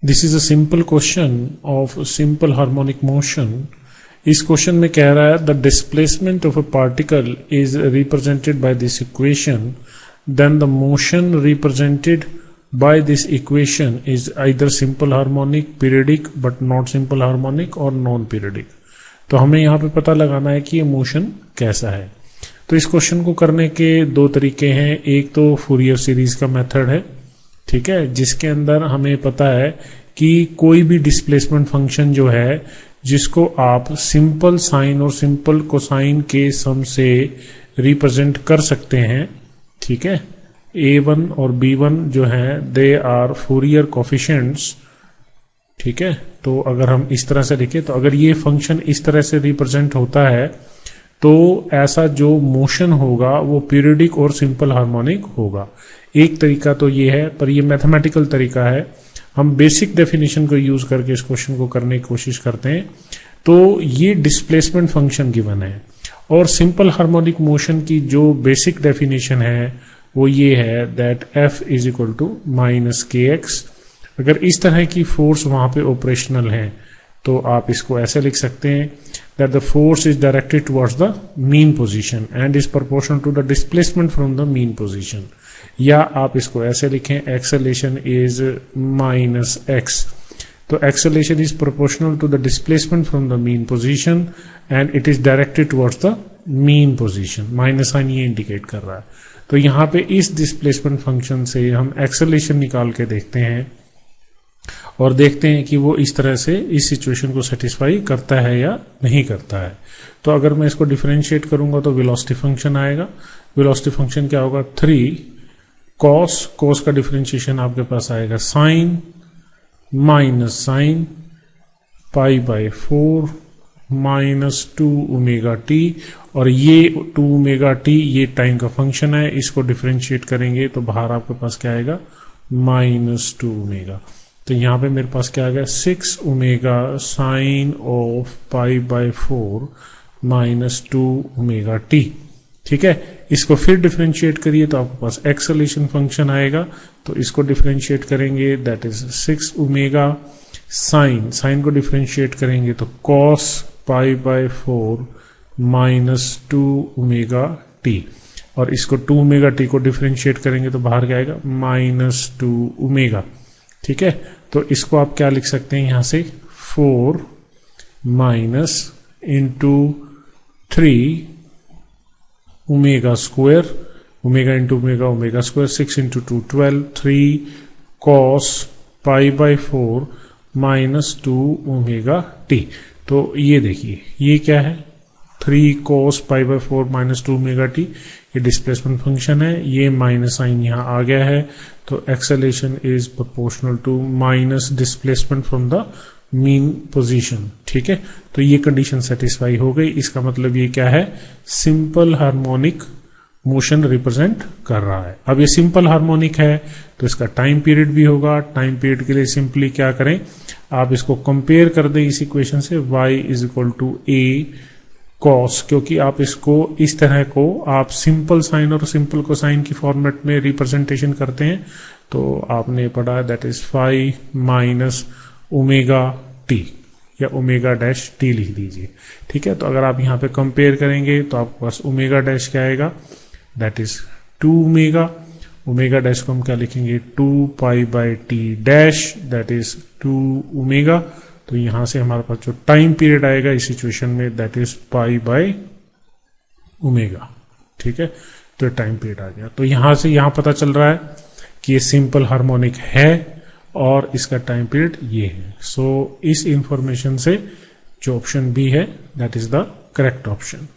This is a simple question of simple harmonic motion. इस question में कह रहा है the displacement of a particle is represented by this equation, then the motion represented by this equation is either simple harmonic, periodic but not simple harmonic और non periodic. तो हमें यहाँ पे पता लगाना है कि ये मोशन कैसा है। तो इस क्वेश्चन को करने के दो तरीके हैं। एक तो फूरियर सीरीज का मेथड है, ठीक है, जिसके अंदर हमें पता है कि कोई भी डिस्प्लेसमेंट फंक्शन जो है जिसको आप सिंपल साइन और सिंपल कोसाइन के सम से रिप्रेजेंट कर सकते हैं, ठीक है। A1 और B1 जो है दे आर फूरियर कोफिशिएंट्स, ठीक है। तो अगर हम इस तरह से लिखें तो अगर ये फंक्शन इस तरह से रिप्रेजेंट होता है तो ऐसा जो मोशन होगा वो पीरियडिक और सिंपल हार्मोनिक होगा। एक तरीका तो ये है, पर ये मैथमेटिकल तरीका है। हम बेसिक डेफिनेशन को यूज करके इस क्वेश्चन को करने की कोशिश करते हैं। तो ये डिस्प्लेसमेंट फंक्शन गिवन है और सिंपल हार्मोनिक मोशन की जो बेसिक डेफिनेशन है वो ये है that F is equal to minus KX। अगर इस तरह की फोर्स वहां पे ऑपरेशनल है तो आप इसको ऐसे लिख सकते हैं that the force is directed towards the mean position and is proportional to the displacement from the mean position। या आप इसको ऐसे लिखें acceleration is minus x। तो acceleration is proportional to the displacement from the mean position and it is directed towards the mean position। Minus sine ये indicate कर रहा है। तो यहाँ पे इस डिस्प्लेसमेंट फंक्शन से हम acceleration निकाल के देखते हैं और देखते हैं कि वो इस तरह से इस सिचुएशन को सेटिस्फाई करता है या नहीं करता है। तो अगर मैं इसको डिफरेंशिएट करूंगा तो वेलोसिटी फंक्शन आएगा। वेलोसिटी फंक्शन क्या होगा, 3 cos का डिफरेंशिएशन आपके पास आएगा sine minus sine pi by 4 minus 2 omega T, और ये 2 ओमेगा टी ये टाइम का फंक्शन है। इसको डिफरेंशिएट करेंगे तो बाहर आपके पास क्या आएगा, माइनस 2 ओमेगा। तो यहाँ पे मेरे पास क्या आ गया, 6 omega sine of pi by 4 minus 2 omega T, ठीक है। इसको फिर डिफरेंशिएट करिए तो आपके पास एक्सेलेरेशन फंक्शन आएगा। तो इसको डिफरेंशिएट करेंगे दैट इज 6 ओमेगा साइन को डिफरेंशिएट करेंगे तो cos pi by 4 minus 2 omega T, और इसको 2 ओमेगा टी को डिफरेंशिएट करेंगे तो बाहर क्या आएगा, माइनस 2 ओमेगा, ठीक है। तो इसको आप क्या लिख सकते हैं, यहां से 4 minus into 3 omega square, omega into omega omega square, 6 into 2 12, 3 cos pi by 4 minus 2 omega T. तो ये देखिए ये क्या है, 3 cos pi by 4 minus 2 omega T, ये डिस्प्लेसमेंट फंक्शन है। ये माइनस साइन यहां आ गया है तो acceleration is proportional to minus displacement from the mean position, ठीक है। तो ये कंडीशन सेटिस्फाई हो गई। इसका मतलब ये क्या है, सिंपल हार्मोनिक मोशन रिप्रेजेंट कर रहा है। अब ये सिंपल हार्मोनिक है तो इसका टाइम पीरियड भी होगा। टाइम पीरियड के लिए सिंपली क्या करें, आप इसको कंपेयर कर दें इस इक्वेशन से, y is equal to A cos, क्योंकि आप इसको इस तरह को आप सिंपल साइन और सिंपल कोसाइन की फॉर्मेट में रिप्रेजेंटेशन करते हैं। तो आपने पढ़ा that is 5 minus omega T या ओमेगा डैश टी लिख दीजिए, ठीक है। तो अगर आप यहाँ पे कंपेयर करेंगे तो आपके पास ओमेगा डैश क्या आएगा, that is 2 omega. Omega dash को हम क्या लिखेंगे, 2 pi by T dash, that is 2 omega. तो यहां से हमारे पास जो टाइम पीरियड आएगा इस सिचुएशन में that is pi by omega, ठीक है। तो टाइम पीरियड आ गया। तो यहां से यहां पता चल रहा है कि ये सिंपल हार्मोनिक है और इसका टाइम पीरियड ये है। सो इस इंफॉर्मेशन से जो ऑप्शन बी है that is the correct option.